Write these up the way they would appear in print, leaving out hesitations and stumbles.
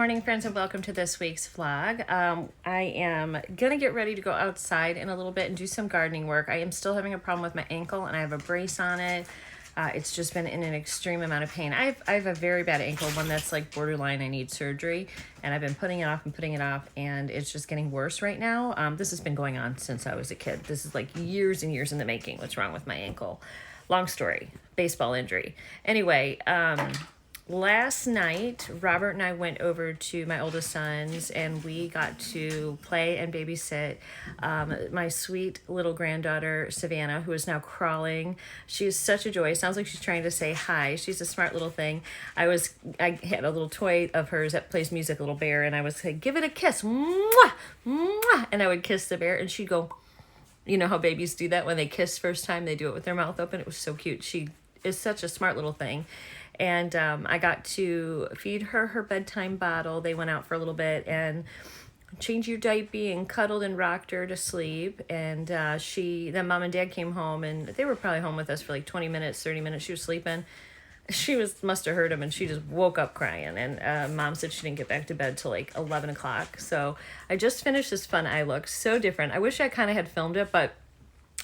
morning, friends, and welcome to this week's vlog. I am gonna get ready to go outside in a little bit and do some gardening work. I am still having a problem with my ankle and I have a brace on it. It's just been in an extreme amount of pain. I have a very bad ankle, one that's like borderline I need surgery, and I've been putting it off and putting it off, and it's just getting worse right now. This has been going on since I was a kid. This is like years and years in the making. What's wrong with my ankle? Long story, baseball injury. Anyway, last night, Robert and I went over to my oldest son's and we got to play and babysit my sweet little granddaughter, Savannah, who is now crawling. She is such a joy. It sounds like she's trying to say hi. She's a smart little thing. I had a little toy of hers that plays music, a little bear, and I was like, give it a kiss. Mwah! Mwah! And I would kiss the bear and she'd go, you know how babies do that when they kiss first time, they do it with their mouth open. It was so cute. She is such a smart little thing. And I got to feed her bedtime bottle. They went out for a little bit and changed her diaper and cuddled and rocked her to sleep. And then mom and dad came home and they were probably home with us for like 20 minutes, 30 minutes. She was sleeping. She must have heard him and she just woke up crying. And mom said she didn't get back to bed till like 11 o'clock. So I just finished this fun eye look. So different. I wish I kind of had filmed it, but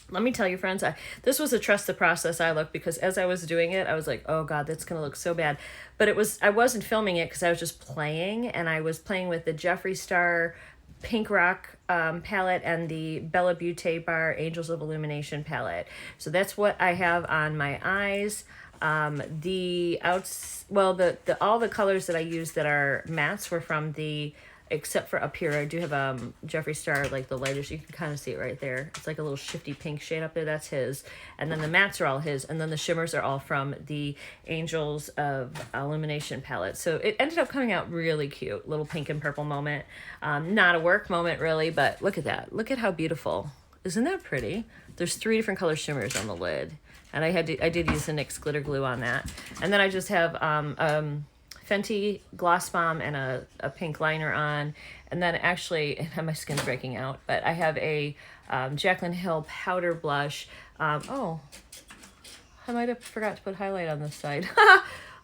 let me tell you, friends, this was a trust the process eye look, because as I was doing it, I was like, oh God, that's going to look so bad. But I wasn't filming it because I was just playing, and I was playing with the Jeffree Star Pink Rock palette and the Bella Beauté Bar Angels of Illumination palette. So that's what I have on my eyes. All the colors that I used that are mattes were from except for up here, I do have Jeffree Star, like the lightest. You can kind of see it right there. It's like a little shifty pink shade up there. That's his. And then the mattes are all his. And then the shimmers are all from the Angels of Illumination palette. So it ended up coming out really cute. Little pink and purple moment. Not a work moment, really, but look at that. Look at how beautiful. Isn't that pretty? There's 3 different color shimmers on the lid. And I did use the NYX glitter glue on that. And then I just have Fenty Gloss Bomb and a pink liner on, and then actually my skin's breaking out, but I have a Jaclyn Hill powder blush. Oh, I might have forgot to put highlight on this side.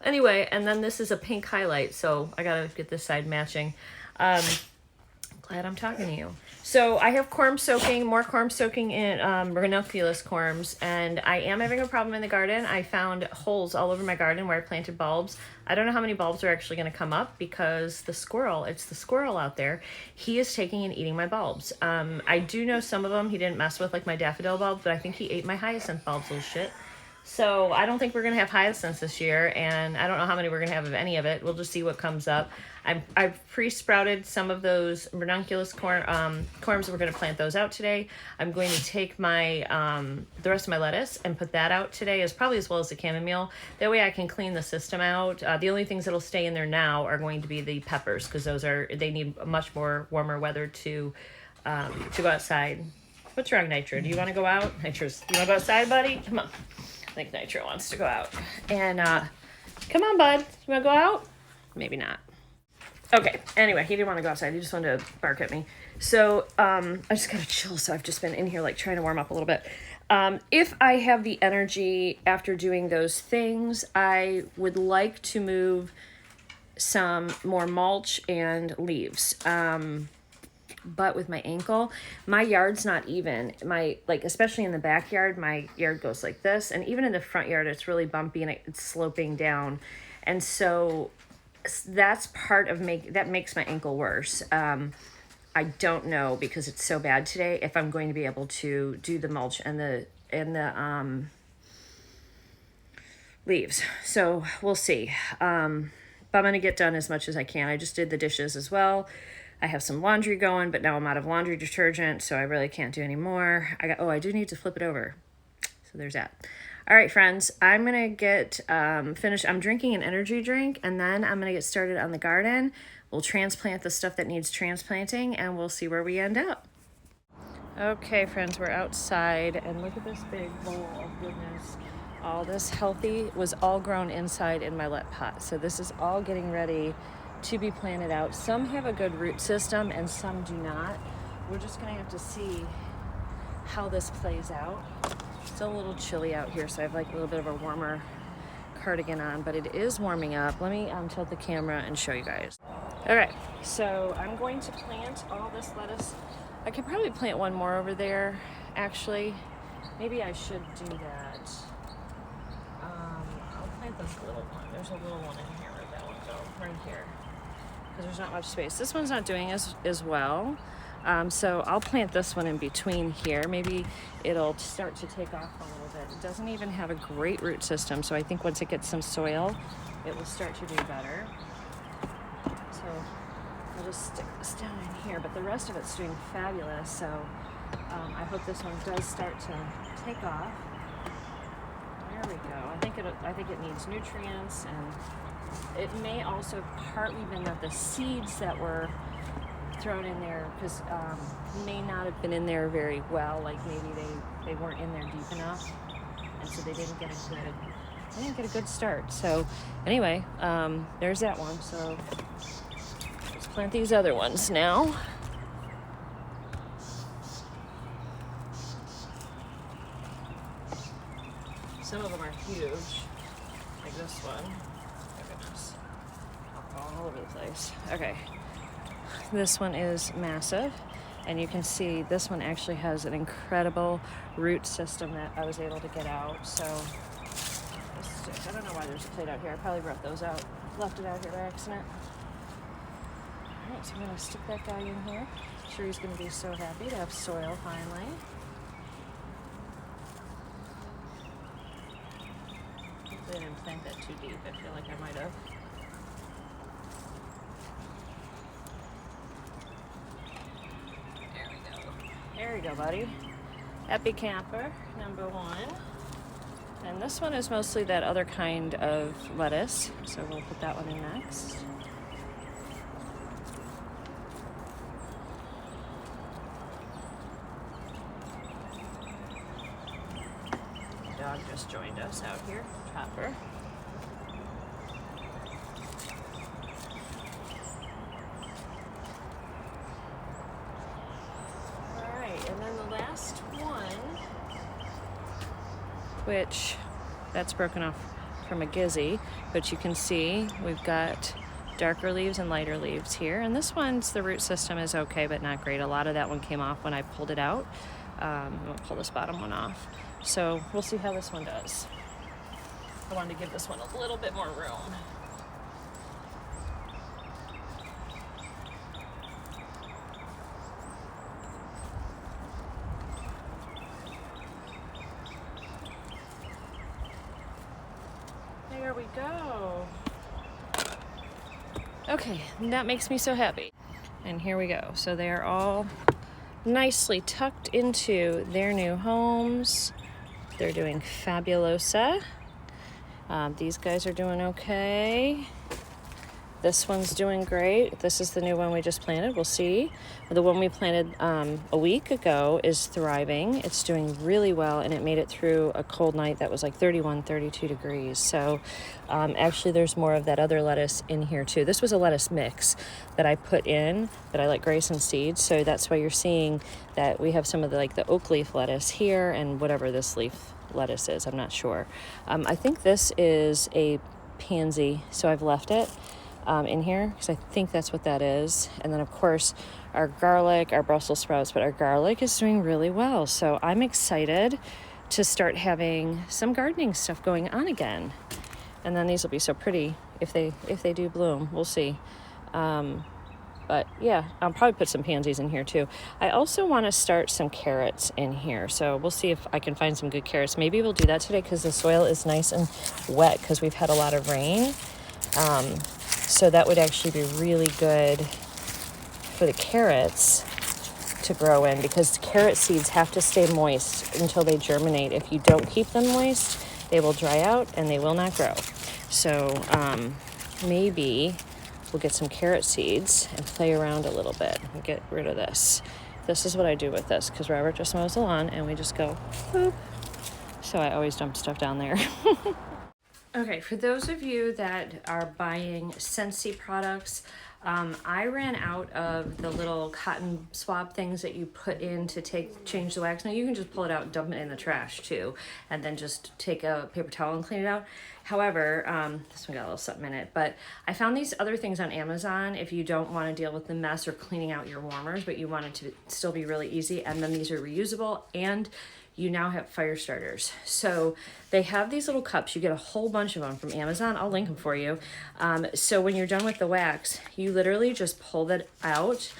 Anyway, and then this is a pink highlight, so I gotta get this side matching. Glad I'm talking to you. So I have more corm soaking in ranunculus corms, and I am having a problem in the garden. I found holes all over my garden where I planted bulbs. I don't know how many bulbs are actually going to come up because it's the squirrel out there. He is taking and eating my bulbs. I do know some of them he didn't mess with, like my daffodil bulb, but I think he ate my hyacinth bulbs, little shit. So I don't think we're going to have hyacinths this year, and I don't know how many we're going to have of any of it. We'll just see what comes up. I've pre-sprouted some of those ranunculus corms. We're going to plant those out today. I'm going to take the rest of my lettuce and put that out today, as well as the chamomile. That way I can clean the system out. The only things that'll stay in there now are going to be the peppers, because they need much more warmer weather to go outside. What's wrong, Nitro? Do you want to go out? You want to go outside, buddy? Come on. I think Nitro wants to go out. And come on, bud. You want to go out? Maybe not. Okay, anyway, he didn't want to go outside. He just wanted to bark at me. So I just got to chill, so I've just been in here like trying to warm up a little bit. If I have the energy after doing those things, I would like to move some more mulch and leaves. But with my ankle, my yard's not even. Especially in the backyard, my yard goes like this, and even in the front yard, it's really bumpy and it's sloping down, and so that's part of that makes my ankle worse. I don't know, because it's so bad today, if I'm going to be able to do the mulch and the leaves. So we'll see. But I'm gonna get done as much as I can. I just did the dishes as well. I have some laundry going, but now I'm out of laundry detergent, so I really can't do any more. I do need to flip it over. So there's that. All right, friends, I'm going to get finished. I'm drinking an energy drink, and then I'm going to get started on the garden. We'll transplant the stuff that needs transplanting, and we'll see where we end up. Okay, friends, we're outside, and look at this big bowl of goodness. All this healthy was all grown inside in my let pot. So this is all getting ready to be planted out. Some have a good root system and some do not. We're just gonna have to see how this plays out. Still a little chilly out here, so I have like a little bit of a warmer cardigan on, but it is warming up. Let me tilt the camera and show you guys. Okay, so I'm going to plant all this lettuce. I could probably plant one more over there, actually. Maybe I should do that. I'll plant this little one. There's a little one in here. Where'd that one go? Right here. Because there's not much space. This one's not doing as well. So I'll plant this one in between here. Maybe it'll start to take off a little bit. It doesn't even have a great root system, so I think once it gets some soil, it will start to do better. So I'll just stick this down in here, but the rest of it's doing fabulous. So I hope this one does start to take off. There we go. I think it needs nutrients, and it may also partly been that the seeds that were thrown in there because may not have been in there very well. Like maybe they weren't in there deep enough, and so they didn't get a good start. So anyway, there's that one. So let's plant these other ones now. Some of them are huge, like this one. Oh goodness, all over the place. Okay, this one is massive, and you can see this one actually has an incredible root system that I was able to get out. So I don't know why there's a plate out here. I probably left it out here by accident. All right, so I'm gonna stick that guy in here. I'm sure he's gonna be so happy to have soil finally. I didn't plant that too deep. I feel like I might have. There we go, buddy. Epi Camper, number 1. And this one is mostly that other kind of lettuce, so we'll put that one in next. Dog just joined us out here, Chopper. All right, and then the last one, which that's broken off from a gizzy, but you can see we've got darker leaves and lighter leaves here. And this one's, the root system is okay, but not great. A lot of that one came off when I pulled it out. I'm gonna pull this bottom one off. So we'll see how this one does. I wanted to give this one a little bit more room. There we go. Okay, that makes me so happy. And here we go. So they are all nicely tucked into their new homes. They're doing fabulosa. These guys are doing okay. This one's doing great. This is the new one we just planted. We'll see. The one we planted a week ago is thriving. It's doing really well, and it made it through a cold night that was like 31, 32 degrees. So actually there's more of that other lettuce in here too. This was a lettuce mix that I put in, that I let gray some seeds. So that's why you're seeing that we have some of the oak leaf lettuce here and whatever this leaf lettuce is. I'm not sure. I think this is a pansy, so I've left it in here because I think that's what that is. And then of course our garlic, our Brussels sprouts, but our garlic is doing really well. So I'm excited to start having some gardening stuff going on again. And then these will be so pretty if they do bloom. We'll see. But yeah, I'll probably put some pansies in here too. I also want to start some carrots in here. So we'll see if I can find some good carrots. Maybe we'll do that today because the soil is nice and wet because we've had a lot of rain. So that would actually be really good for the carrots to grow in, because carrot seeds have to stay moist until they germinate. If you don't keep them moist, they will dry out and they will not grow. So maybe we'll get some carrot seeds and play around a little bit and get rid of this. This is what I do with this, because Robert just mows the lawn and we just go boop. So I always dump stuff down there. Okay, for those of you that are buying Scentsy products, I ran out of the little cotton swab things that you put in to change the wax. Now you can just pull it out and dump it in the trash too, and then just take a paper towel and clean it out. However, this one got a little something in it, but I found these other things on Amazon if you don't want to deal with the mess or cleaning out your warmers, but you want it to still be really easy. And then these are reusable, and you now have fire starters. So they have these little cups. You get a whole bunch of them from Amazon. I'll link them for you. So when you're done with the wax, you literally just pull that out.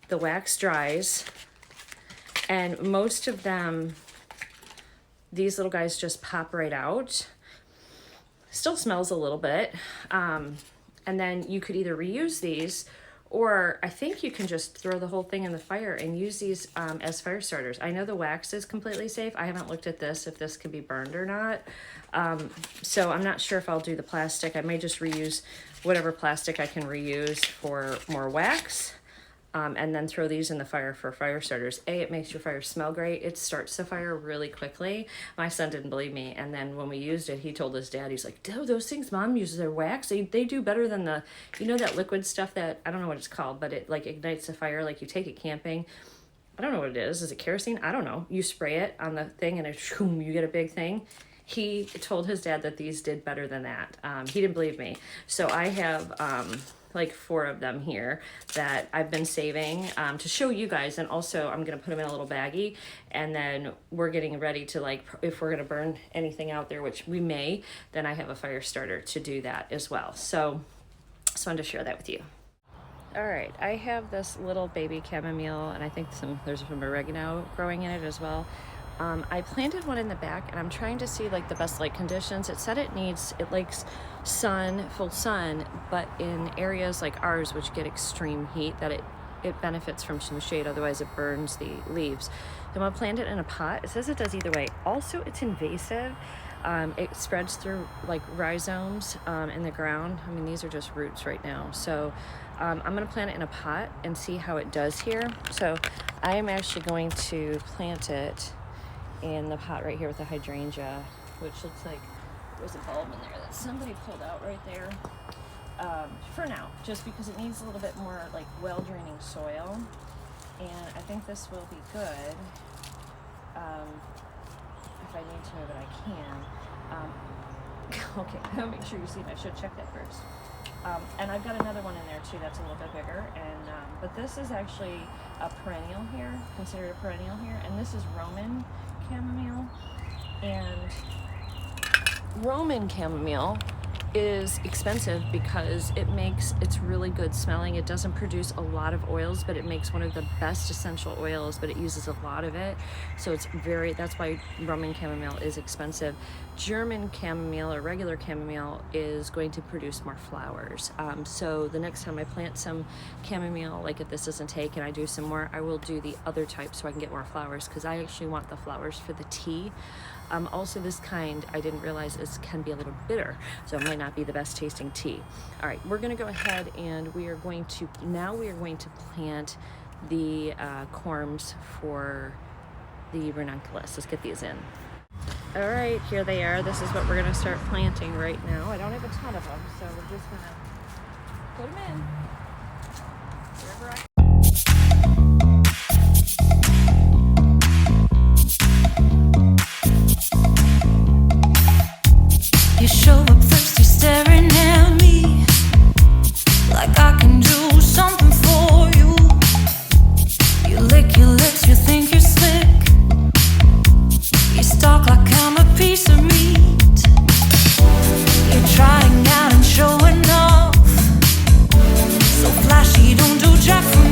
The wax dries. And most of them, these little guys just pop right out. Still smells a little bit. And then you could either reuse these, or I think you can just throw the whole thing in the fire and use these as fire starters. I know the wax is completely safe. I haven't looked at this, if this can be burned or not. So I'm not sure if I'll do the plastic. I may just reuse whatever plastic I can reuse for more wax. And then throw these in the fire for fire starters. A, it makes your fire smell great. It starts the fire really quickly. My son didn't believe me. And then when we used it, he told his dad, he's like, "Dude, those things Mom uses, their wax, they do better than the, you know, that liquid stuff that, I don't know what it's called, but it like ignites the fire, like you take it camping. I don't know what it is. Is it kerosene? I don't know. You spray it on the thing and you get a big thing." He told his dad that these did better than that. He didn't believe me. So I have like 4 of them here that I've been saving to show you guys. And also I'm going to put them in a little baggie, and then we're getting ready to, like, if we're going to burn anything out there, which we may, then I have a fire starter to do that as well. So just wanted to share that with you. All right, I have this little baby chamomile, and I think there's some oregano growing in it as well. I planted one in the back, and I'm trying to see like the best light conditions. It said it likes sun, full sun, but in areas like ours, which get extreme heat, that it benefits from some shade, otherwise it burns the leaves. I'm gonna plant it in a pot. It says it does either way. Also, it's invasive. It spreads through like rhizomes in the ground. I mean, these are just roots right now. So I'm gonna plant it in a pot and see how it does here. So I am actually going to plant it in the pot right here with the hydrangea, which looks like there's a bulb in there that somebody pulled out right there. For now, just because it needs a little bit more like well-draining soil, and I think this will be good. If I need to move it, I can. Okay, I'll make sure you see it. I should check that first. And I've got another one in there too that's a little bit bigger, and but this is actually a perennial here, considered a perennial here, and this is Roman chamomile. And Roman chamomile is expensive because it's really good smelling. It doesn't produce a lot of oils, but it makes one of the best essential oils, but it uses a lot of it. So that's why Roman chamomile is expensive. German chamomile or regular chamomile is going to produce more flowers. So the next time I plant some chamomile, like if this doesn't take and I do some more, I will do the other type so I can get more flowers, because I actually want the flowers for the tea. Also, this kind, I didn't realize can be a little bitter, so it might not be the best tasting tea. All right, we're gonna go ahead and we are going to plant the corms for the ranunculus. Let's get these in. All right, here they are. This is what we're gonna start planting right now. I don't have a ton of them, so we're just gonna put them in wherever I You show up thirsty, staring at me like I can do something for you. You lick your lips, you think you're slick. You stalk like I'm a piece of meat. You're trying out and showing off. So flashy, don't do jack for me.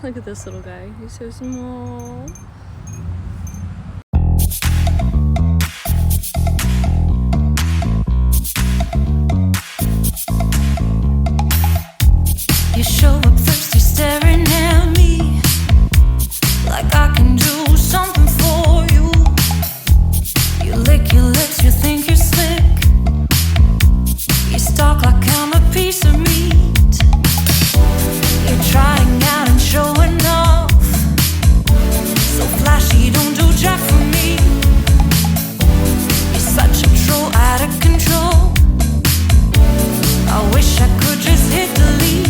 Look at this little guy. He's so small. You show up thirsty, staring at me like I can do something for you. You lick your lips, you think you're slick. You stalk like I'm a piece of meat. You're trying out and showing off, so flashy, don't do jack for me. You're such a troll, out of control. I wish I could just hit delete.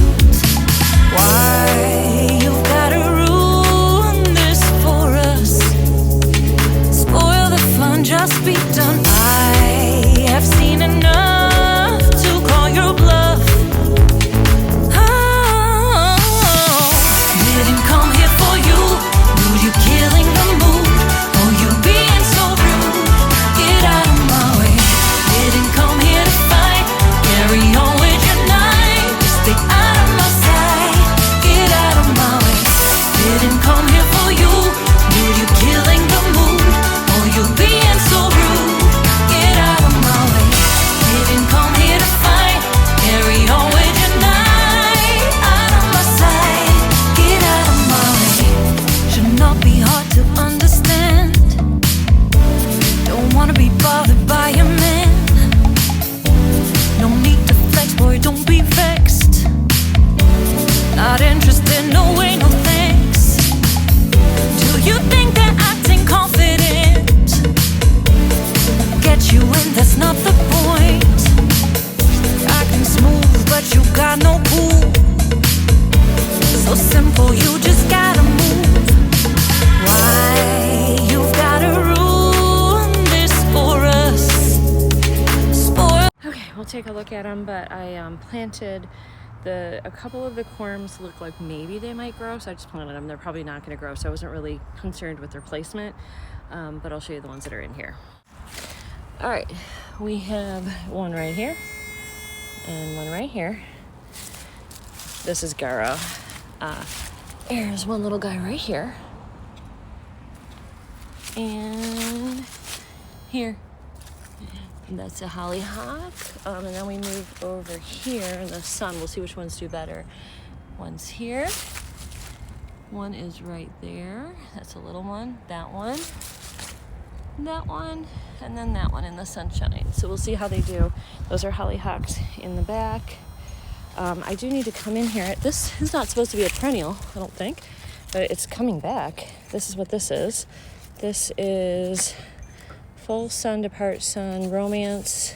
Why you gotta ruin this for us? Spoil the fun, just be done. I have seen enough to call your bluff. Oh, didn't come here for you. Knew you killing the mood. Oh, you being so rude. Get out of my way. Didn't come here to fight. Carry on with your night. Stay out of my sight. Get out of my way. Didn't come here for you. Knew you killing the mood. Oh, you being so rude. Get out of my way. Didn't come here to fight. Carry on with your night. Out of my sight. Get out of my way. Should not be hard to understand. Don't wanna be bothered by a man. No need to flex, boy, don't be vexed. Not interested, no way, no thanks. Do you think that acting confident get you in? That's not the point. Acting smooth, but you got no cool. So simple, you just gotta move. Why you gotta ruin this for us? Spoil. Okay, we'll take a look at them, but I planted a couple of the corms look like maybe they might grow, so I just planted them. They're probably not going to grow, so I wasn't really concerned with their placement, but I'll show you the ones that are in here. All right, we have one right here and one right here. This is Garo. There's one little guy right here, and here. And that's a hollyhock. And then we move over here in the sun. We'll see which ones do better. One's here. One is right there. That's a little one. That one. That one. And then that one in the sunshine. So we'll see how they do. Those are hollyhocks in the back. I do need to come in here. This is not supposed to be a perennial, I don't think. But it's coming back. This is what this is. This is Full Sun to Part Sun, Romance,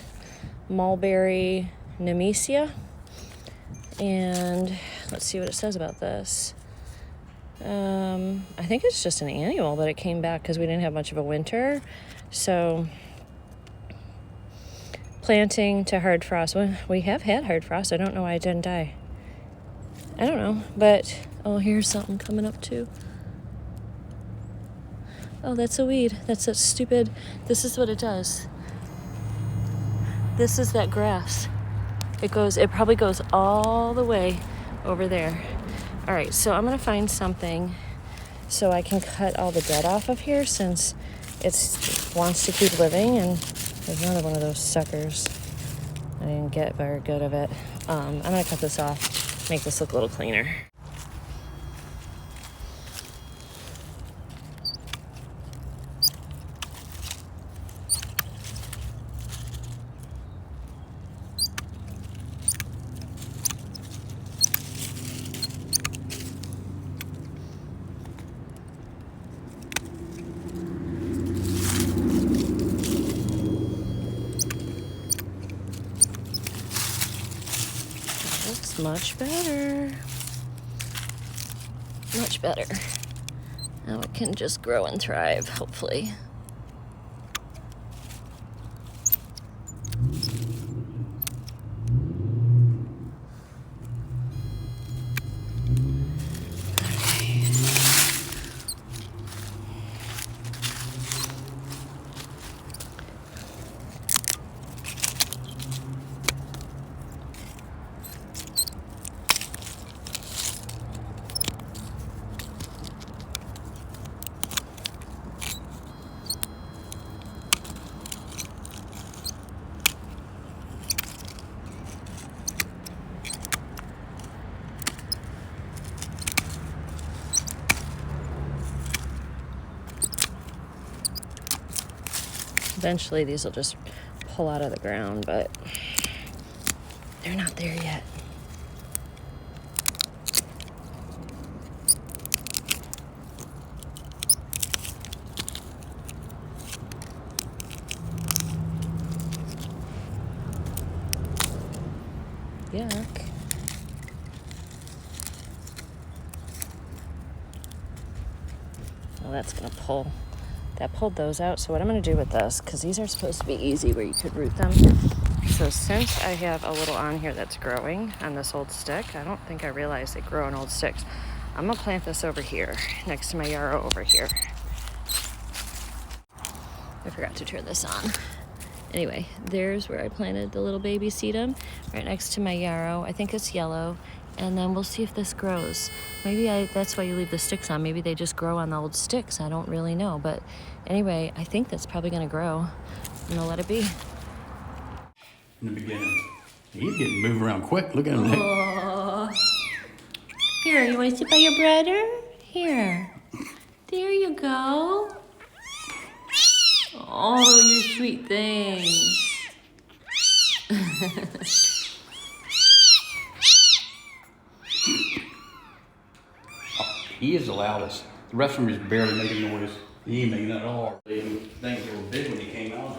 Mulberry, Nemesia. And let's see what it says about this. I think it's just an annual, but it came back because we didn't have much of a winter. So planting to hard frost. Well, we have had hard frost. I don't know why it didn't die. I don't know, but oh, here's something coming up too. Oh, that's a weed. That's a stupid. This is what it does. This is that grass. It probably goes all the way over there. All right, so I'm gonna find something so I can cut all the dead off of here since it wants to keep living, and there's another one of those suckers. I didn't get very good of it. I'm gonna cut this off, make this look a little cleaner. Much better. Much better. Now it can just grow and thrive, hopefully. Eventually these will just pull out of the ground, but they're not there yet. Yuck. Well, that's gonna pull. That pulled those out. So what I'm gonna do with this, because these are supposed to be easy where you could root them. So since I have a little on here that's growing on this old stick, I don't think I realized they grow on old sticks. I'm gonna plant this over here, next to my yarrow over here. I forgot to turn this on. Anyway, there's where I planted the little baby sedum, right next to my yarrow. I think it's yellow. And then we'll see if this grows. Maybe that's why you leave the sticks on. Maybe they just grow on the old sticks. I don't really know. But anyway, I think that's probably gonna grow. I'm gonna let it be. In the beginning. He's getting moved around quick. Look at him. Aww. Here, you wanna sit by your brother? Here. There you go. Oh, you sweet thing. He is the loudest. The rest of them is barely making noise. He ain't making that at all. They think they were big when he came out.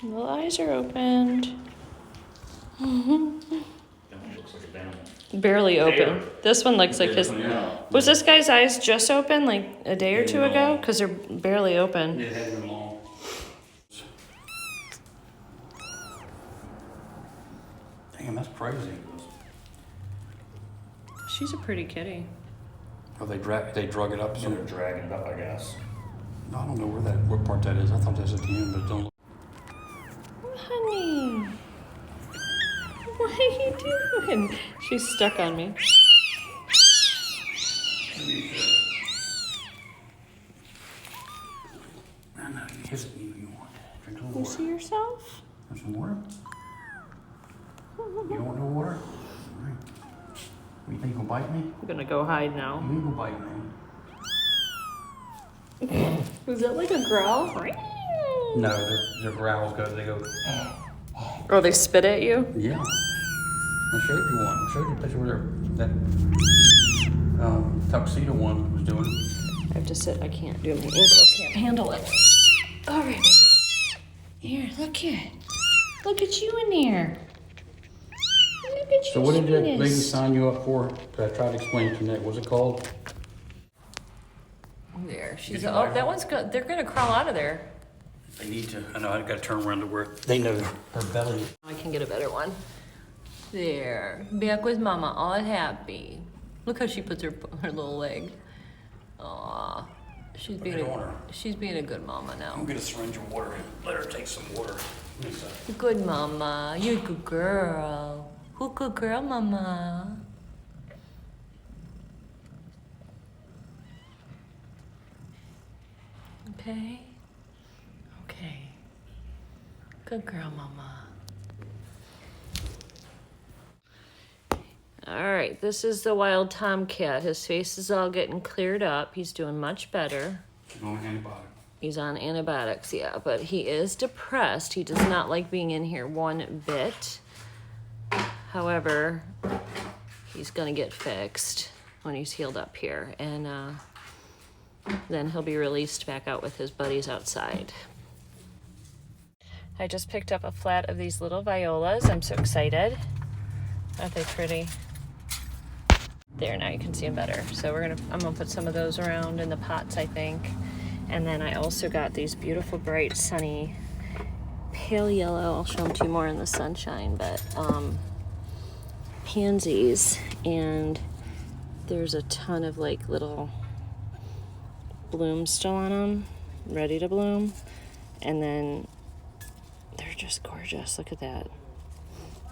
The eyes are opened. That one looks like a down. Barely open. There. This one looks like his. Was this guy's eyes just open like a day or two No. ago? Because they're barely open. It hasn't been long. Damn, that's crazy. She's a pretty kitty. Oh, they drug it up. So they're dragging it up, I guess. I don't know what part that is. I thought that was at the end, but it don't look. Honey. What are you doing? She's stuck on me. No, you hit it. You want drink a little You water. see yourself? Want some water? You don't want no water? All right. You think you'll bite me? I'm gonna go hide now. You ain't gonna bite me. Was that like a growl? No, their growls go. They go. Oh, they spit at you? Yeah. I showed you one. I showed you a picture where that tuxedo one was doing. I have to sit. I can't do it. My ankle can't handle it. All right, baby. Here, look here. Look at you in there. Look at you. So what did that lady sweetness. sign you up for? I tried to explain to Nick. What's it called? There, she's. Did you Oh, like that her? one's good. They're gonna crawl out of there. They need to. I know. I got to turn around to where they know her belly. I can get a better one. There, back with Mama, all happy. Look how she puts her little leg. Aw, she's being it on her. she's being a good mama now. I'm gonna syringe of water and let her take some water. Good mama, you're a good girl. Who good girl, Mama? Okay. Okay. Good girl, Mama. All right, this is the wild tomcat. His face is all getting cleared up. He's doing much better. No antibiotic. He's on antibiotics, yeah, but he is depressed. He does not like being in here one bit. However, he's gonna get fixed when he's healed up here, and then he'll be released back out with his buddies outside. I just picked up a flat of these little violas. I'm so excited. Aren't they pretty? There, now you can see them better. So I'm gonna put some of those around in the pots, I think. And then I also got these beautiful, bright, sunny, pale yellow. I'll show them to you more in the sunshine, but pansies. And there's a ton of like little blooms still on them, ready to bloom. And then they're just gorgeous. Look at that.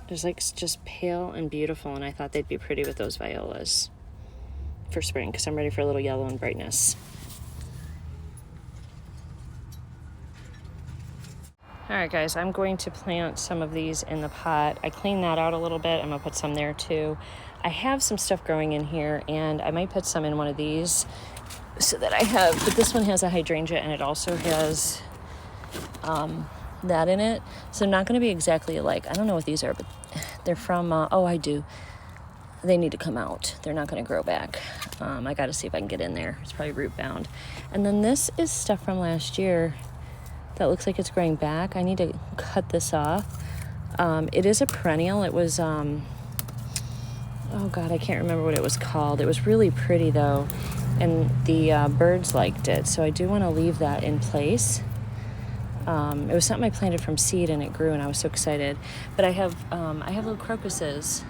There's like just pale and beautiful, and I thought they'd be pretty with those violas for spring because I'm ready for a little yellow and brightness. All right, guys, I'm going to plant some of these in the pot. I cleaned that out a little bit. I'm gonna put some there too. I have some stuff growing in here, and I might put some in one of these so that I have, but this one has a hydrangea, and it also has that in it. So they're not going to be exactly alike. I don't know what these are, but they're from, oh, I do. They need to come out. They're not going to grow back. I got to see if I can get in there. It's probably root bound. And then this is stuff from last year that looks like it's growing back. I need to cut this off. It is a perennial. It was, oh God, I can't remember what it was called. It was really pretty though. And the birds liked it. So I do want to leave that in place. It was something I planted from seed and it grew and I was so excited. But I have little crocuses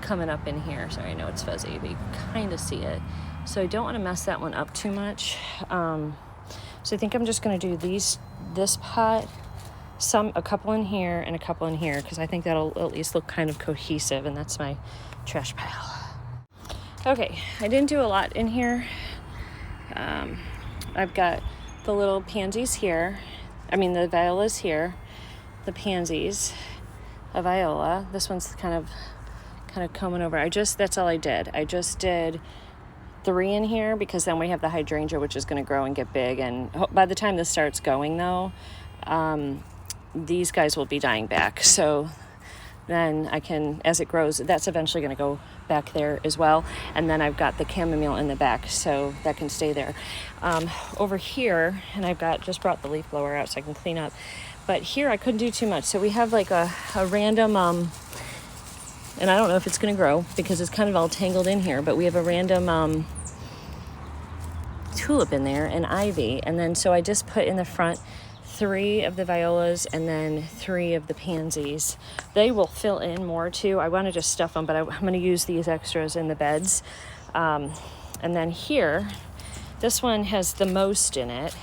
coming up in here. Sorry, I know it's fuzzy, but you can kind of see it. So I don't want to mess that one up too much. So I think I'm just going to do this pot, a couple in here and a couple in here, because I think that'll at least look kind of cohesive, and that's my trash pile. Okay, I didn't do a lot in here. I've got the little pansies here. The violas here, the pansies, a viola. This one's kind of coming over. That's all I did. I just did 3 in here because then we have the hydrangea, which is going to grow and get big. And by the time this starts going though, these guys will be dying back. So then I can, as it grows, that's eventually going to go back there as well. And then I've got the chamomile in the back, so that can stay there. Over here, and just brought the leaf blower out so I can clean up. But here I couldn't do too much. So we have like a random, and I don't know if it's going to grow because it's kind of all tangled in here, but we have a random tulip in there and ivy. And then so I just put in the front 3 of the violas and then 3 of the pansies. They will fill in more too. I want to just stuff them, but I'm going to use these extras in the beds. And then here, this one has the most in it.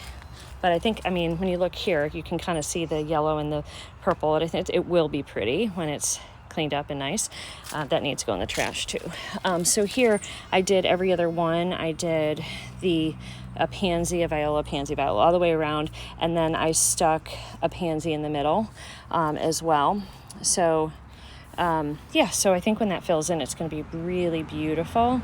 But I think, when you look here, you can kind of see the yellow and the purple. And I think it will be pretty when it's cleaned up and nice. That needs to go in the trash too. So here I did every other one. I did a pansy, a viola, pansy, viola, all the way around. And then I stuck a pansy in the middle as well. So so I think when that fills in, it's going to be really beautiful.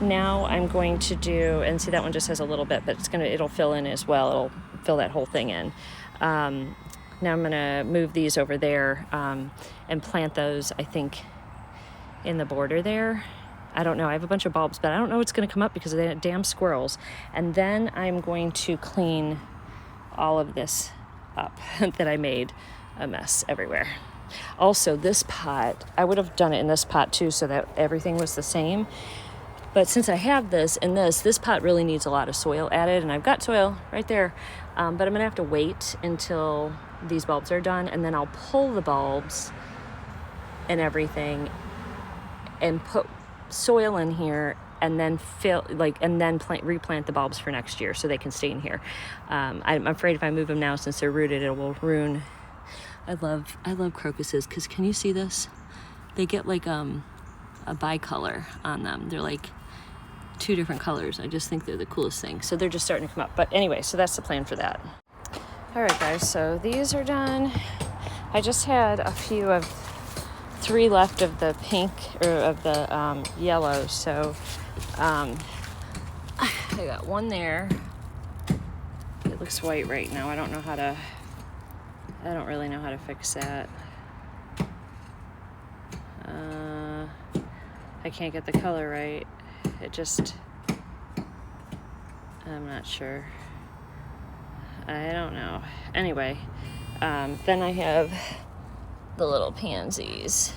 Now I'm going to do, and see that one just has a little bit, but it'll fill in as well. It'll fill that whole thing in. Now I'm going to move these over there and plant those, I think, in the border there. I don't know. I have a bunch of bulbs, but I don't know what's going to come up because of the damn squirrels. And then I'm going to clean all of this up that I made a mess everywhere. Also, this pot, I would have done it in this pot too so that everything was the same. But since I have this and this pot really needs a lot of soil added, and I've got soil right there. But I'm going to have to wait until these bulbs are done, and then I'll pull the bulbs and everything and put soil in here and then replant the bulbs for next year so they can stay in here. I'm afraid if I move them now, since they're rooted, it will ruin. I love crocuses because can you see this? They get like a bicolor on them. They're like 2 different colors. I just think they're the coolest thing. So they're just starting to come up. But anyway, so that's the plan for that. All right, guys, so these are done. I just had a few of 3 left of the pink, or of the yellow. So I got one there. It looks white right now. I don't really know how to fix that. I can't get the color right. I'm not sure. I don't know. Anyway, then I have the little pansies.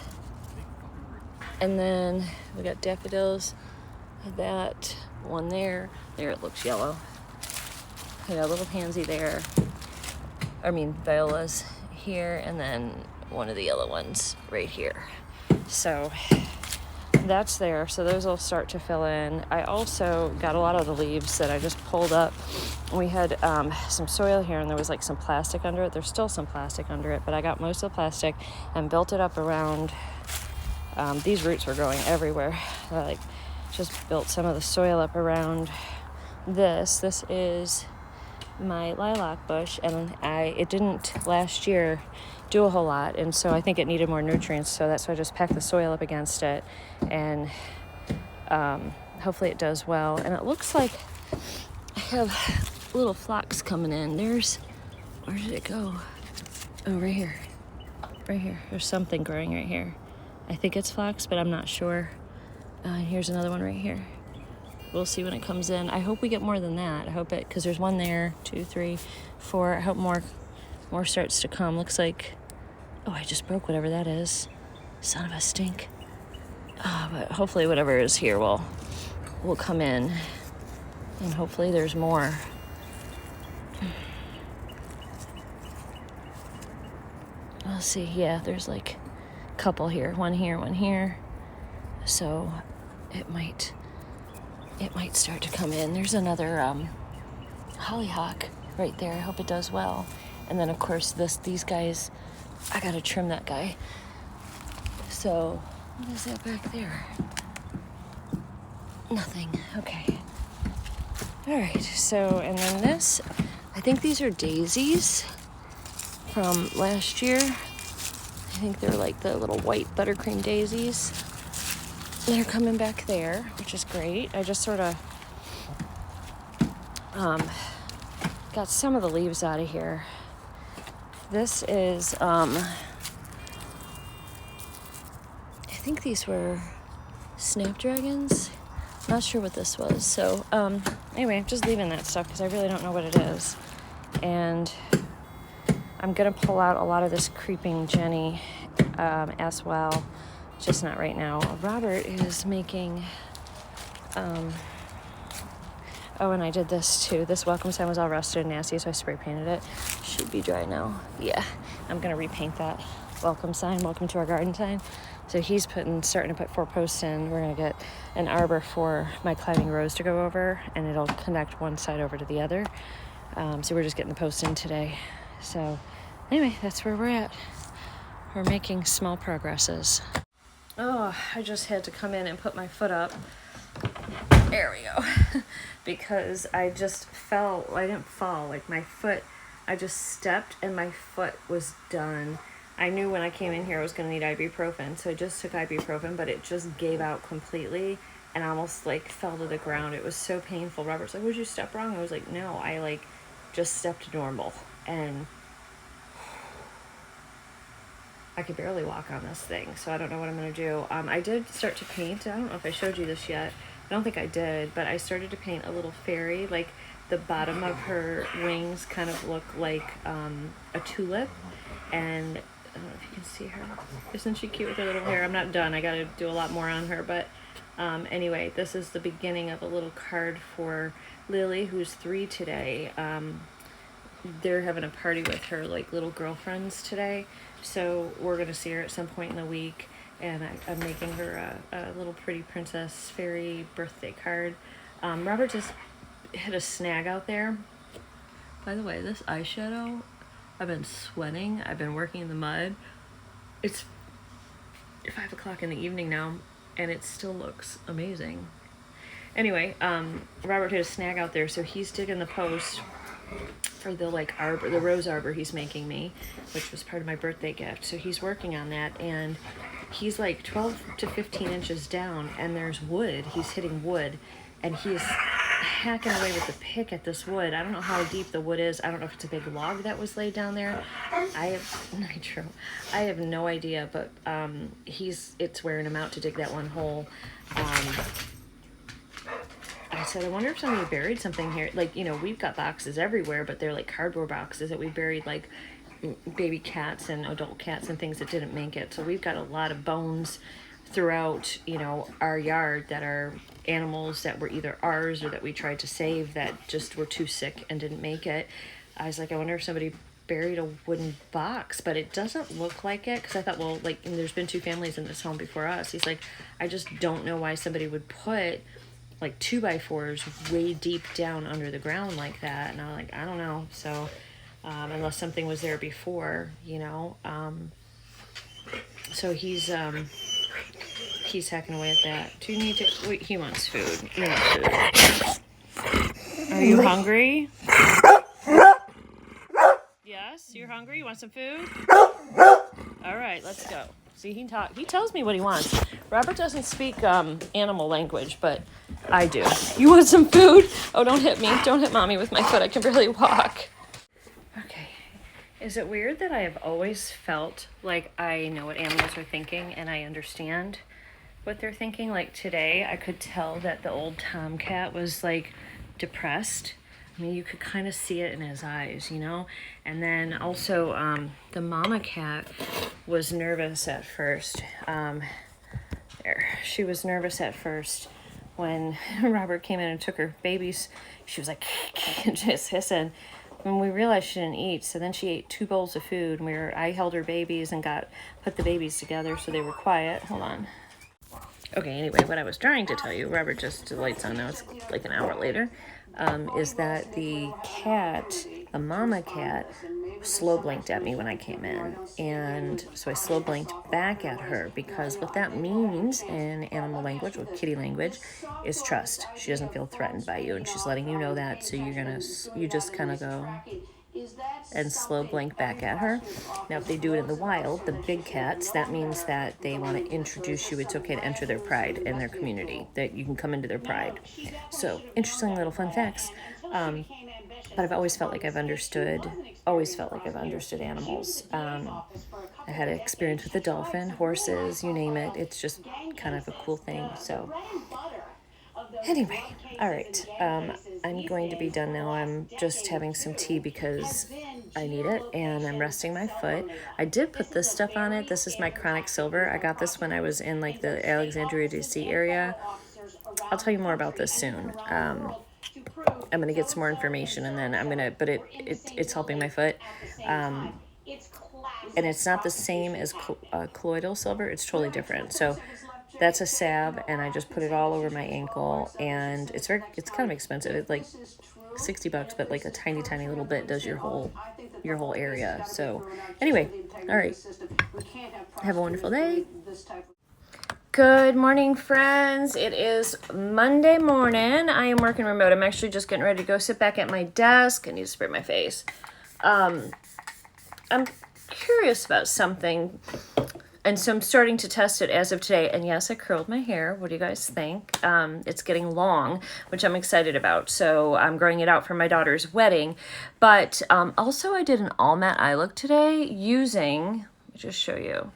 And then we got daffodils. That one there. There, it looks yellow. I got a little pansy there. Violas here, and then one of the yellow ones right here. So that's there. So those will start to fill in. I also got a lot of the leaves that I just pulled up. We had some soil here, and there was like some plastic under it. There's still some plastic under it, but I got most of the plastic and built it up around. These roots were growing everywhere. I just built some of the soil up around this. This is my lilac bush, and it didn't last year do a whole lot, and so I think it needed more nutrients, so that's why I just packed the soil up against it, and hopefully it does well. And it looks like I have little flocks coming in. There's Where did it go? Oh, right here. Right here. There's something growing right here. I think it's phlox, but I'm not sure. Here's another one right here. We'll see when it comes in. I hope we get more than that. I hope it, because there's one there, 2, 3, 4. I hope more starts to come. Looks like, oh, I just broke whatever that is. Son of a stink. But hopefully whatever is here will come in. And hopefully there's more. Let's see. Yeah, there's like a couple here. One here, one here. So it might start to come in. There's another hollyhock right there. I hope it does well. And then of course these guys, I gotta trim that guy. So what is that back there? Nothing. Okay. All right. So, and then this, I think these are daisies from last year. I think they're like the little white buttercream daisies. They're coming back there, which is great. I just sort of got some of the leaves out of here. This is, I think these were snapdragons. Not sure what this was. So anyway, I'm just leaving that stuff because I really don't know what it is. And I'm going to pull out a lot of this creeping Jenny as well. Just not right now. Robert is making, oh, and I did this too. This welcome sign was all rusted and nasty, so I spray painted it. Should be dry now. Yeah, I'm gonna repaint that welcome sign, welcome to our garden sign. So he's starting to put 4 posts in. We're gonna get an arbor for my climbing rose to go over, and it'll connect one side over to the other. So we're just getting the posts in today. So anyway, that's where we're at. We're making small progresses. Oh, I just had to come in and put my foot up. There we go. Because I just fell. I didn't fall. Like my foot, I just stepped and my foot was done. I knew when I came in here I was going to need ibuprofen. So I just took ibuprofen, but it just gave out completely and almost like fell to the ground. It was so painful. Robert's like, "Would you step wrong?" I was like, "No, I like just stepped normal." And I could barely walk on this thing, so I don't know what I'm going to do. I did start to paint. I don't know if I showed you this yet. I don't think I did, but I started to paint a little fairy. Like the bottom of her wings kind of look like a tulip. And I don't know if you can see her. Isn't she cute with her little hair? I'm not done. I got to do a lot more on her. But anyway, this is the beginning of a little card for Lily, who's 3 today. They're having a party with her like little girlfriends today. So we're going to see her at some point in the week, and I'm making her a little pretty princess fairy birthday card. Robert just hit a snag out there. By the way, this eyeshadow, I've been sweating. I've been working in the mud. It's 5 o'clock in the evening now, and it still looks amazing. Anyway, Robert hit a snag out there, so he's digging the post for the like arbor, the rose arbor he's making me, which was part of my birthday gift. So he's working on that, and he's like 12 to 15 inches down, and there's wood. He's hitting wood, and he's hacking away with the pick at this wood. I don't know how deep the wood is. I don't know if it's a big log that was laid down there. I have no idea, but it's wearing him out to dig that one hole. I said, I wonder if somebody buried something here. Like, you know, we've got boxes everywhere, but they're like cardboard boxes that we buried, like baby cats and adult cats and things that didn't make it. So we've got a lot of bones throughout, you know, our yard that are animals that were either ours or that we tried to save that just were too sick and didn't make it. I was like, I wonder if somebody buried a wooden box, but it doesn't look like it, because I thought, well, like, there's been 2 families in this home before us. He's like, I just don't know why somebody would put like 2x4s way deep down under the ground like that. And I'm like, I don't know. So unless something was there before, you know. So he's hacking away at that. Do you need to wait? He wants food. You want food. Are you hungry? Yes, you're hungry? You want some food? All right, let's go. See, he tells me what he wants. Robert doesn't speak animal language, but I do. You want some food? Oh, don't hit me. Don't hit mommy with my foot. I can barely walk. Okay, Is it weird that I have always felt like I know what animals are thinking and I understand what they're thinking? Like today, I could tell that the old tomcat was like depressed. I mean, you could kind of see it in his eyes, you know? And then also, the mama cat was nervous at first. She was nervous at first when Robert came in and took her babies. She was like, just hissing. When we realized she didn't eat, so then she ate 2 bowls of food, and I held her babies and put the babies together so they were quiet. Hold on. Okay, anyway, what I was trying to tell you, Robert just, the lights on now, it's like an hour later, is that the mama cat, slow blinked at me when I came in. And so I slow blinked back at her, because what that means in animal language, or kitty language, is trust. She doesn't feel threatened by you, and she's letting you know that, so you just kind of go and slow blink back at her. Now, if they do it in the wild, the big cats, that means that they want to introduce you. It's okay to enter their pride and their community, that you can come into their pride. So, interesting little fun facts. But I've always felt like I've understood animals. I had an experience with a dolphin, horses, you name it. It's just kind of a cool thing. So, anyway, all right. I'm going to be done now. I'm just having some tea because I need it, and I'm resting my foot. I did put this stuff on it. This is my chronic silver. I got this when I was in like the Alexandria, DC area. I'll tell you more about this soon. I'm gonna get some more information, and then but it's helping my foot. And it's not the same as colloidal silver. It's totally different. So that's a salve, and I just put it all over my ankle, and it's kind of expensive. It's like $60, but like a tiny little bit does your whole area. So anyway, all right, have a wonderful day. Good morning, friends. It is Monday morning. I am working remote. I'm actually just getting ready to go sit back at my desk. I need to spray my face. I'm curious about something, and so I'm starting to test it as of today. And yes, I curled my hair. What do you guys think? It's getting long, which I'm excited about. So I'm growing it out for my daughter's wedding. But also I did an all matte eye look today using, let me just show you,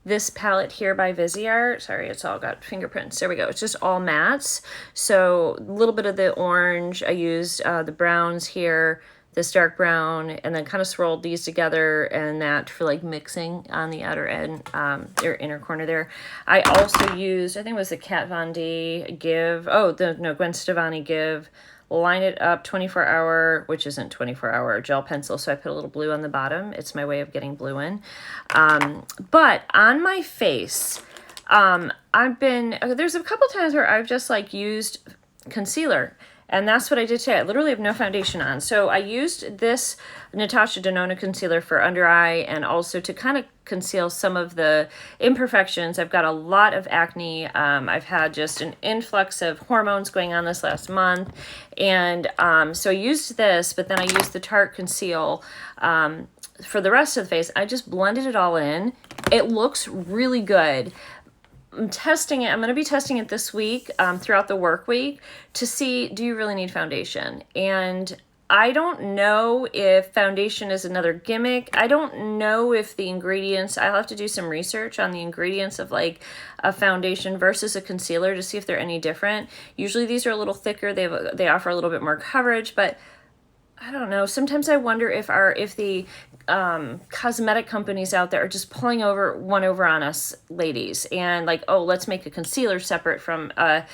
this palette here by Viseart. Sorry, it's all got fingerprints. There we go. It's just all mattes. So a little bit of the orange. I used the browns here, this dark brown, and then kind of swirled these together, and that for like mixing on the outer end, or inner corner there. I also used, I think it was the Kat Von D Gwen Stefani Give Line It Up 24-hour, which isn't 24-hour, gel pencil. So I put a little blue on the bottom. It's my way of getting blue in. But on my face, there's a couple times where I've just like used concealer. And that's what I did today. I literally have no foundation on. So I used this Natasha Denona concealer for under eye, and also to kind of conceal some of the imperfections. I've got a lot of acne. I've had just an influx of hormones going on this last month. And so I used this, but then I used the Tarte Conceal for the rest of the face. I just blended it all in. It looks really good. I'm testing it. I'm going to be testing it this week, throughout the work week, to see, do you really need foundation? And I don't know if foundation is another gimmick. I don't know if the ingredients, I'll have to do some research on the ingredients of like a foundation versus a concealer to see if they're any different. Usually these are a little thicker. They offer a little bit more coverage, but I don't know. Sometimes I wonder if the cosmetic companies out there are just pulling one over on us ladies, and like, oh, let's make a concealer separate from a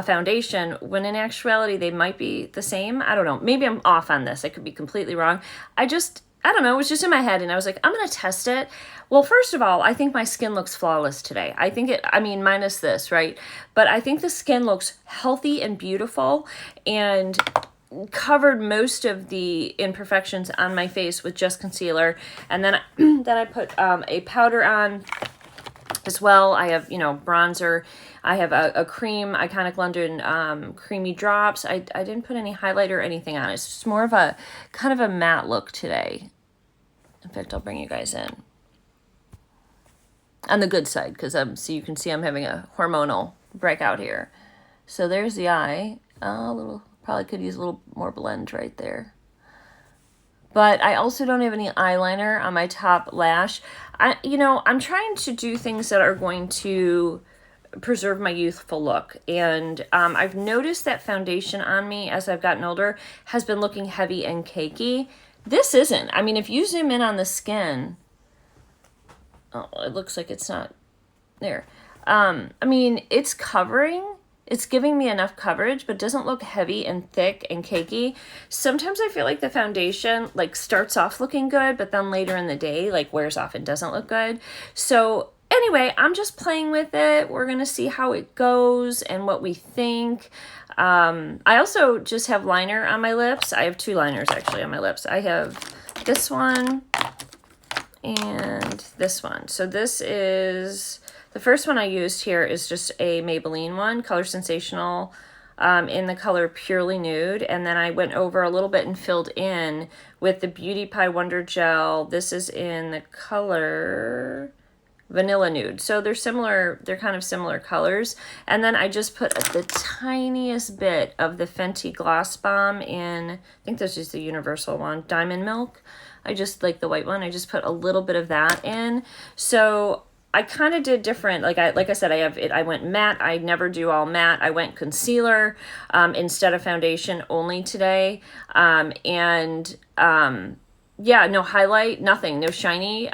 foundation, when in actuality they might be the same. I don't know. Maybe I'm off on this. I could be completely wrong. I don't know. It was just in my head, and I was like, I'm going to test it. Well, first of all, I think my skin looks flawless today. Minus this, right? But I think the skin looks healthy and beautiful, and covered most of the imperfections on my face with just concealer. And then I put a powder on as well. I have, bronzer. I have a cream, Iconic London creamy drops. I didn't put any highlighter or anything on. It's just more of a kind of a matte look today. In fact, I'll bring you guys in on the good side, because so you can see I'm having a hormonal breakout here. So there's the eye. Probably could use a little more blend right there. but I also don't have any eyeliner on my top lash. I'm trying to do things that are going to preserve my youthful look. And I've noticed that foundation on me as I've gotten older has been looking heavy and cakey. This isn't. I mean, if you zoom in on the skin, oh, it looks like it's not there. I mean, it's covering. It's giving me enough coverage, but doesn't look heavy and thick and cakey. Sometimes I feel like the foundation like starts off looking good, but then later in the day like wears off and doesn't look good. So anyway, I'm just playing with it. We're going to see how it goes and what we think. I also just have liner on my lips. I have 2 liners actually on my lips. I have this one and this one. So this is... The first one I used here is just a Maybelline one, Color Sensational, in the color Purely Nude. And then I went over a little bit and filled in with the Beauty Pie Wonder Gel. This is in the color Vanilla Nude. So they're kind of similar colors. And then I just put the tiniest bit of the Fenty Gloss Bomb in, I think this is the universal one, Diamond Milk. I just like the white one. I just put a little bit of that in. So I kind of did different, like I said, I went matte. I never do all matte. I went concealer instead of foundation only today. Yeah, no highlight, nothing, no shiny.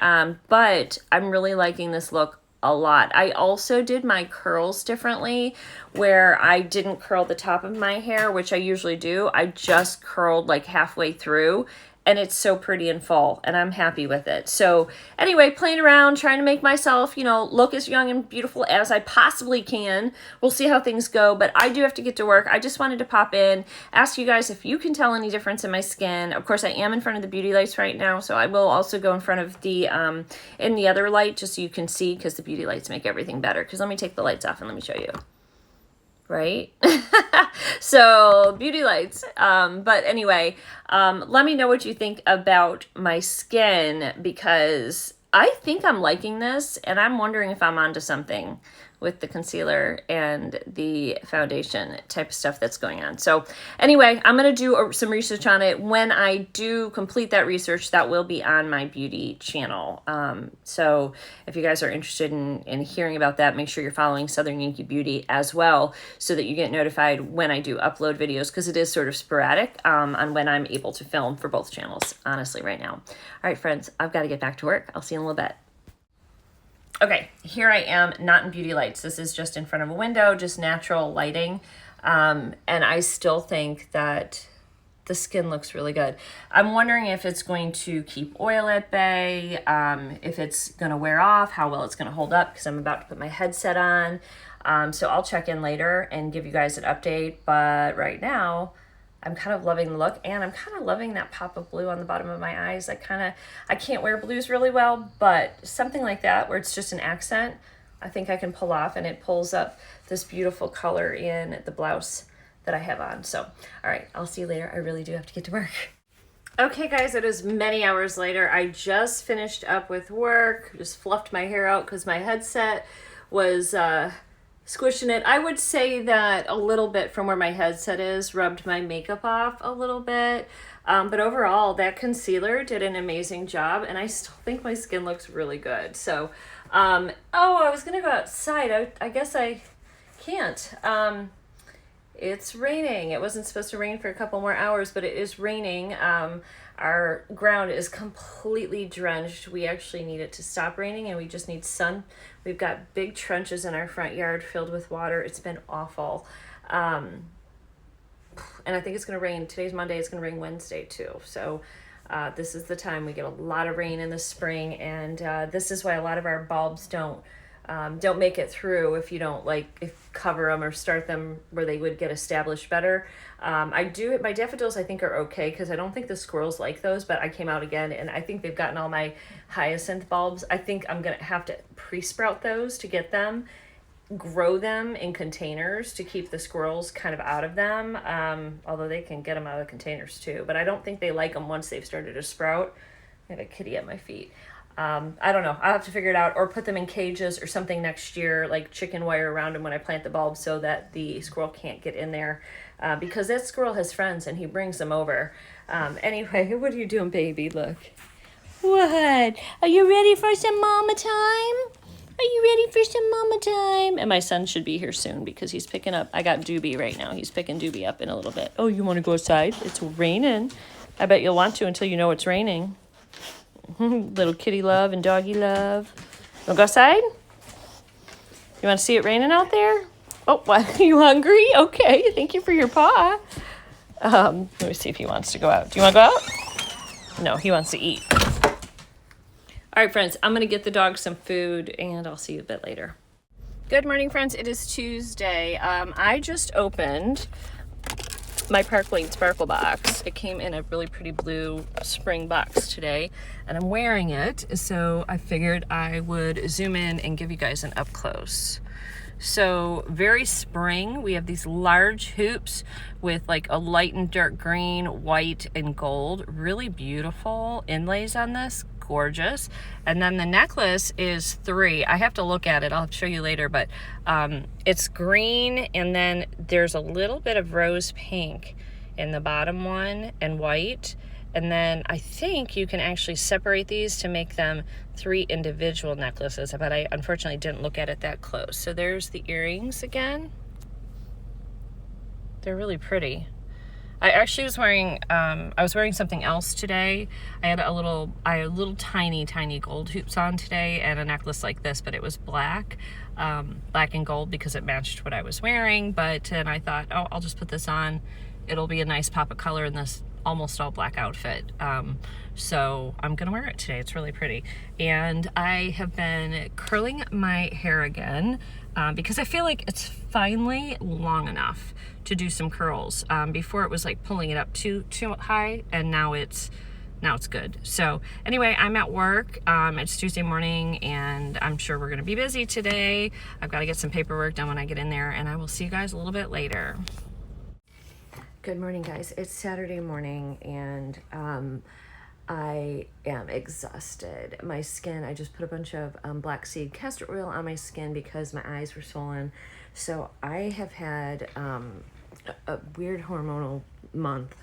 But I'm really liking this look a lot. I also did my curls differently, where I didn't curl the top of my hair, which I usually do. I just curled like halfway through. And it's so pretty and full, and I'm happy with it. So anyway, playing around, trying to make myself, look as young and beautiful as I possibly can. We'll see how things go, but I do have to get to work. I just wanted to pop in, ask you guys if you can tell any difference in my skin. Of course, I am in front of the beauty lights right now, so I will also go in front of the, in the other light, just so you can see, because the beauty lights make everything better. Because let me take the lights off and let me show you. Right? So beauty lights. But anyway, let me know what you think about my skin, because I think I'm liking this, and I'm wondering if I'm onto something with the concealer and the foundation type of stuff that's going on. So anyway, I'm going to do some research on it. When I do complete that research, that will be on my beauty channel. So if you guys are interested in hearing about that, make sure you're following Southern Yankee Beauty as well, so that you get notified when I do upload videos, because it is sort of sporadic on when I'm able to film for both channels, honestly, right now. All right, friends, I've got to get back to work. I'll see you in a little bit. Okay, here I am, not in beauty lights. This is just in front of a window, just natural lighting. And I still think that the skin looks really good. I'm wondering if it's going to keep oil at bay, if it's going to wear off, how well it's going to hold up, because I'm about to put my headset on. So I'll check in later and give you guys an update. But right now, I'm kind of loving the look, and I'm kind of loving that pop of blue on the bottom of my eyes. I can't wear blues really well, but something like that where it's just an accent, I think I can pull off, and it pulls up this beautiful color in the blouse that I have on. So, all right, I'll see you later. I really do have to get to work. Okay, guys, it is many hours later. I just finished up with work, just fluffed my hair out because my headset was squishing it. I would say that a little bit from where my headset is rubbed my makeup off a little bit. But overall, that concealer did an amazing job, and I still think my skin looks really good. So, I was going to go outside. I guess I can't. It's raining. It wasn't supposed to rain for a couple more hours, but it is raining. Our ground is completely drenched. We actually need it to stop raining, and we just need sun. We've got big trenches in our front yard filled with water. It's been awful. And I think it's going to rain. Today's Monday. It's going to rain Wednesday too. So this is the time we get a lot of rain in the spring, and this is why a lot of our bulbs don't make it through if you don't cover them or start them where they would get established better. My daffodils I think are okay, because I don't think the squirrels like those, but I came out again and I think they've gotten all my hyacinth bulbs. I think I'm going to have to pre-sprout those to get them, grow them in containers to keep the squirrels kind of out of them, although they can get them out of the containers too, but I don't think they like them once they've started to sprout. I have a kitty at my feet. I don't know. I'll have to figure it out, or put them in cages or something next year, like chicken wire around them when I plant the bulbs, so that the squirrel can't get in there. because that squirrel has friends and he brings them over. Anyway, what are you doing, baby? Look. What? Are you ready for some mama time? Are you ready for some mama time? And my son should be here soon because he's picking up. I got Doobie right now. He's picking Doobie up in a little bit. Oh, you want to go outside? It's raining. I bet you'll want to until you know it's raining. Little kitty love and doggy love. Want to go outside? You want to see it raining out there? Oh, what? Are you hungry? Okay, thank you for your paw. Let me see if he wants to go out. Do you want to go out? No, he wants to eat. All right, friends, I'm going to get the dog some food, and I'll see you a bit later. Good morning, friends. It is Tuesday. I just opened my Parklane Sparkle box. It came in a really pretty blue spring box today, and I'm wearing it, so I figured I would zoom in and give you guys an up close. So very spring. We have these large hoops with like a light and dark green, white, and gold. Really beautiful inlays on this. Gorgeous. And then the necklace is 3. I have to look at it. I'll show you later, but it's green, and then there's a little bit of rose pink in the bottom one and white. And then I think you can actually separate these to make them 3 individual necklaces, but I unfortunately didn't look at it that close. So there's the earrings again. They're really pretty. I actually was wearing, something else today. I had little tiny gold hoops on today and a necklace like this, but it was black and gold because it matched what I was wearing. But then I thought, oh, I'll just put this on. It'll be a nice pop of color in this almost all black outfit. So I'm gonna wear it today. It's really pretty. And I have been curling my hair again because I feel like it's finally long enough to do some curls. Before it was like pulling it up too high, and now it's good. So anyway, I'm at work. It's Tuesday morning, and I'm sure we're gonna be busy today. I've got to get some paperwork done when I get in there, and I will see you guys a little bit later. Good morning, guys. It's Saturday morning, and I am exhausted. My skin, I just put a bunch of black seed castor oil on my skin because my eyes were swollen. So I have had a weird hormonal month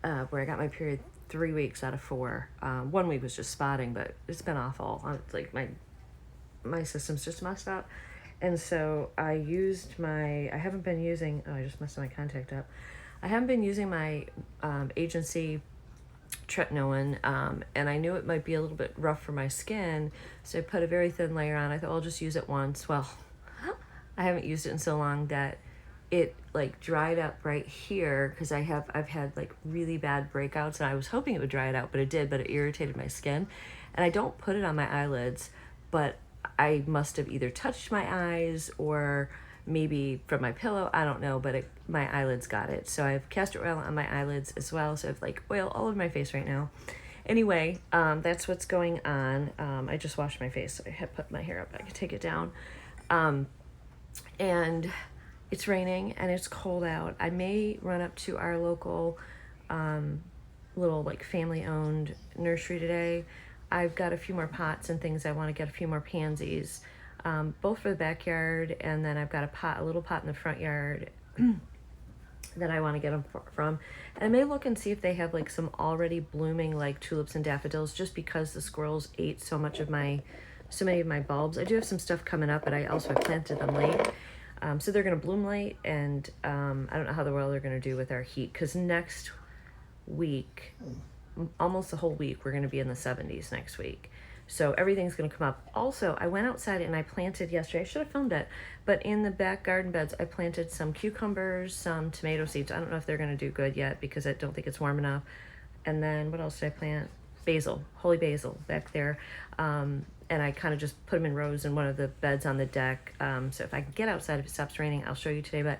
where I got my period 3 weeks out of 4. 1 week was just spotting, but it's been awful. It's like my system's just messed up. And so I haven't been using, I just messed my contact up. I haven't been using my agency tretinoin, and I knew it might be a little bit rough for my skin, so I put a very thin layer on. I thought, I'll just use it once. Well, I haven't used it in so long that it like dried up right here because I've had like really bad breakouts, and I was hoping it would dry it out, but it did, but it irritated my skin. And I don't put it on my eyelids, but I must have either touched my eyes or maybe from my pillow, I don't know, but my eyelids got it. So I have castor oil on my eyelids as well, so I have like oil all over my face right now. Anyway, that's what's going on. I just washed my face, so I had put my hair up. I can take it down. And it's raining and it's cold out. I may run up to our local little like family-owned nursery today. I've got a few more pots and things. I want to get a few more pansies, both for the backyard, and then I've got a little pot in the front yard that I want to get them from. And I may look and see if they have like some already blooming like tulips and daffodils, just because the squirrels ate so many of my bulbs. I do have some stuff coming up, but I also planted them late. So they're going to bloom late, and I don't know how the world they're going to do with our heat, because next week, almost the whole week, we're going to be in the 70s next week. So everything's going to come up. Also, I went outside and I planted yesterday. I should have filmed it, but in the back garden beds, I planted some cucumbers, some tomato seeds. I don't know if they're going to do good yet because I don't think it's warm enough. And then what else did I plant? Basil, holy basil back there. And I kind of just put them in rows in one of the beds on the deck. So if I can get outside, if it stops raining, I'll show you today, but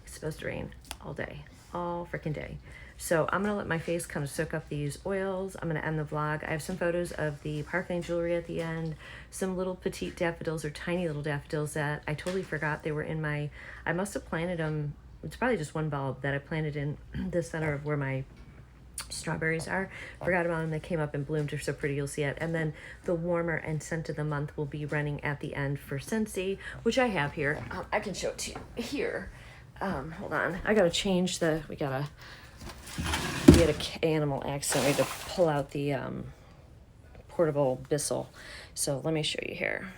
it's supposed to rain all day, all freaking day. So I'm gonna let my face kind of soak up these oils. I'm gonna end the vlog. I have some photos of the Parklane jewelry at the end, some little petite daffodils or tiny little daffodils that I totally forgot they were in I must have planted them. It's probably just one bulb that I planted in the center of where my strawberries are. Forgot about them. They came up and bloomed. They're so pretty. You'll see it. And then the warmer and scent of the month will be running at the end for Scentsy, which I have here. I can show it to you here. Hold on. I gotta change we had an animal accident. We had to pull out the portable Bissell. So let me show you here.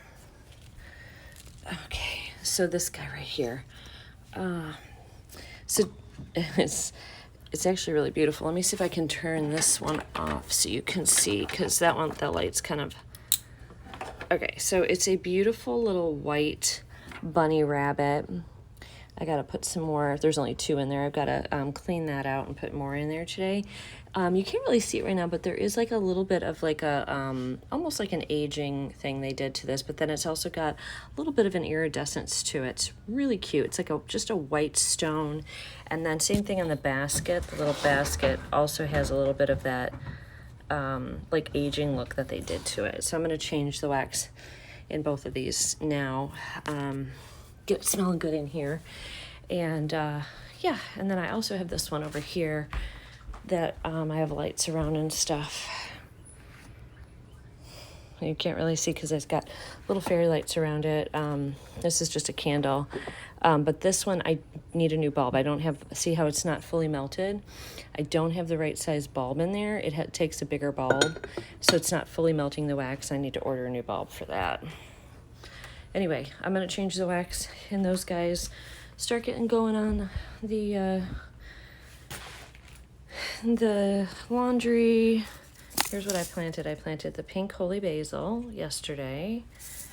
Okay, so this guy right here. So it's actually really beautiful. Let me see if I can turn this one off so you can see, because that light's kind of... Okay, so it's a beautiful little white bunny rabbit. I gotta put some more. There's only 2 in there. I've gotta clean that out and put more in there today. You can't really see it right now, but there is like a little bit of like a almost like an aging thing they did to this, but then it's also got a little bit of an iridescence to it. It's really cute. It's like just a white stone. And then same thing on the basket. The little basket also has a little bit of that like aging look that they did to it. So I'm gonna change the wax in both of these now. Get it smelling good in here. And yeah, and then I also have this one over here that I have lights around and stuff. You can't really see because it's got little fairy lights around it. This is just a candle. But this one, I need a new bulb. I don't have, see how it's not fully melted? I don't have the right size bulb in there. It takes a bigger bulb, so it's not fully melting the wax. I need to order a new bulb for that. Anyway, I'm gonna change the wax in those guys, start getting going on the laundry. Here's what I planted. I planted the pink holy basil yesterday.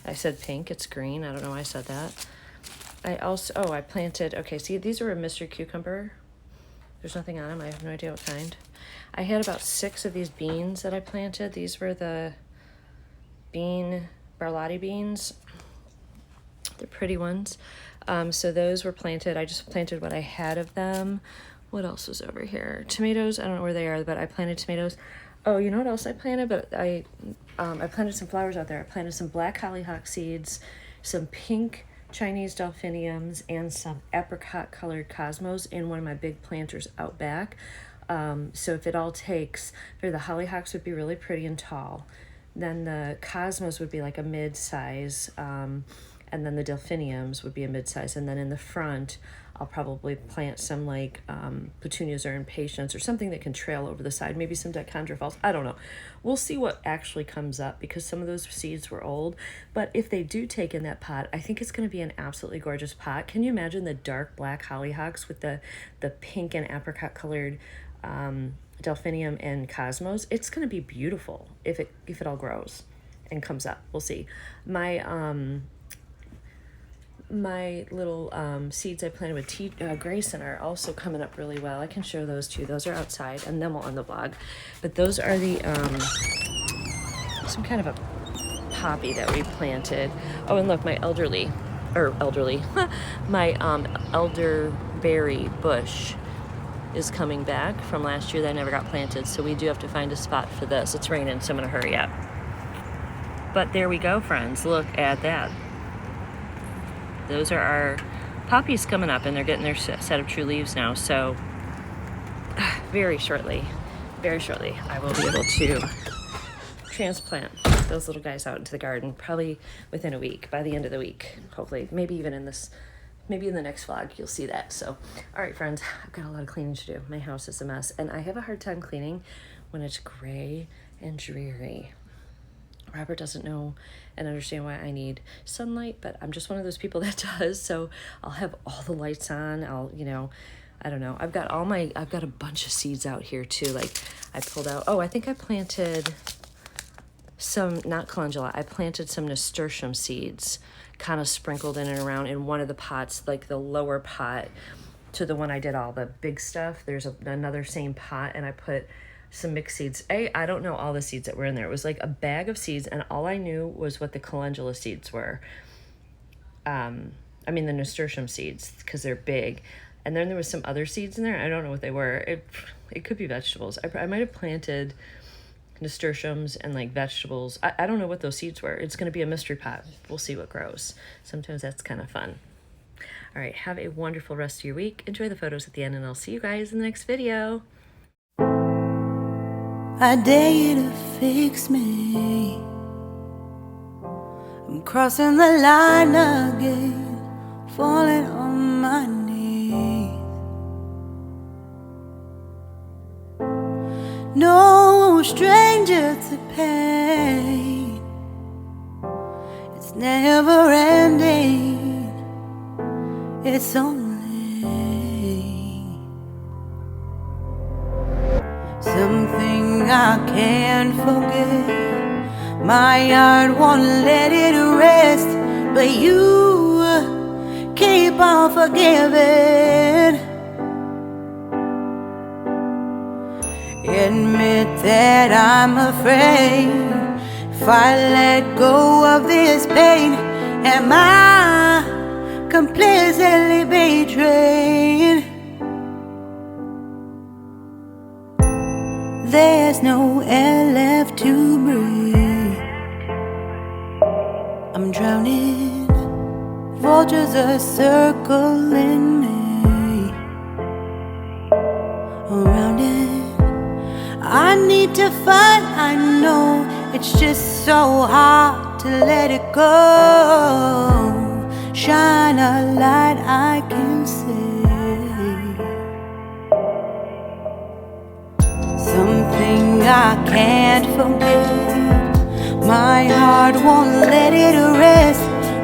I said pink, it's green. I don't know why I said that. I planted, okay, see, these are a mystery cucumber. There's nothing on them. I have no idea what kind. I had about 6 of these beans that I planted. These were the Barlotti beans. They're pretty ones. So those were planted. I just planted what I had of them. What else was over here? Tomatoes, I don't know where they are, but I planted tomatoes. Oh, you know what else I planted? But I planted some flowers out there. I planted some black hollyhock seeds, some pink Chinese delphiniums, and some apricot colored cosmos in one of my big planters out back. So if it all takes, the hollyhocks would be really pretty and tall. Then the cosmos would be like a mid-size, and then the delphiniums would be a mid-size. And then in the front, I'll probably plant some like petunias or impatiens or something that can trail over the side, maybe some dichondrophils. I don't know. We'll see what actually comes up because some of those seeds were old. But if they do take in that pot, I think it's going to be an absolutely gorgeous pot. Can you imagine the dark black hollyhocks with the pink and apricot colored delphinium and cosmos? It's going to be beautiful if it all grows and comes up. We'll see. My little seeds I planted with Grayson are also coming up really well. I can show those too. Those are outside, and then we'll on the blog. But those are the some kind of a poppy that we planted. Oh, and look, my my elderberry bush is coming back from last year that never got planted. So we do have to find a spot for this. It's raining, so I'm gonna hurry up. But there we go, friends. Look at that. Those are our poppies coming up, and they're getting their set of true leaves now. So very shortly, I will be able to transplant those little guys out into the garden, probably within a week, by the end of the week, hopefully. Maybe even in the next vlog, you'll see that. So, all right, friends, I've got a lot of cleaning to do. My house is a mess, and I have a hard time cleaning when it's gray and dreary. Robert doesn't know and understand why I need sunlight, but I'm just one of those people that does. So I'll have all the lights on. I don't know. I've got a bunch of seeds out here too. Like I pulled out, I think I planted some, not calendula, I planted some nasturtium seeds kind of sprinkled in and around in one of the pots, like the lower pot to the one I did all the big stuff. There's another same pot, and I put some mixed seeds. I don't know all the seeds that were in there. It was like a bag of seeds, and all I knew was what the calendula seeds were. The nasturtium seeds, because they're big. And then there was some other seeds in there. I don't know what they were. It could be vegetables. I might have planted nasturtiums and like vegetables. I don't know what those seeds were. It's going to be a mystery pot. We'll see what grows. Sometimes that's kind of fun. All right, have a wonderful rest of your week. Enjoy the photos at the end, and I'll see you guys in the next video. I dare you to fix me. I'm crossing the line again, falling on my knees. no stranger to pain. It's never ending, it's only something I can't forget. My heart won't let it rest, but you keep on forgiving. Admit that I'm afraid. If I let go of this pain, am I completely betrayed? There's no air left to breathe. I'm drowning. Vultures are circling me. Around it, I need to fight. I know it's just so hard to let it go. Shine a light I can see. Something I can't forget. My heart won't let it rest.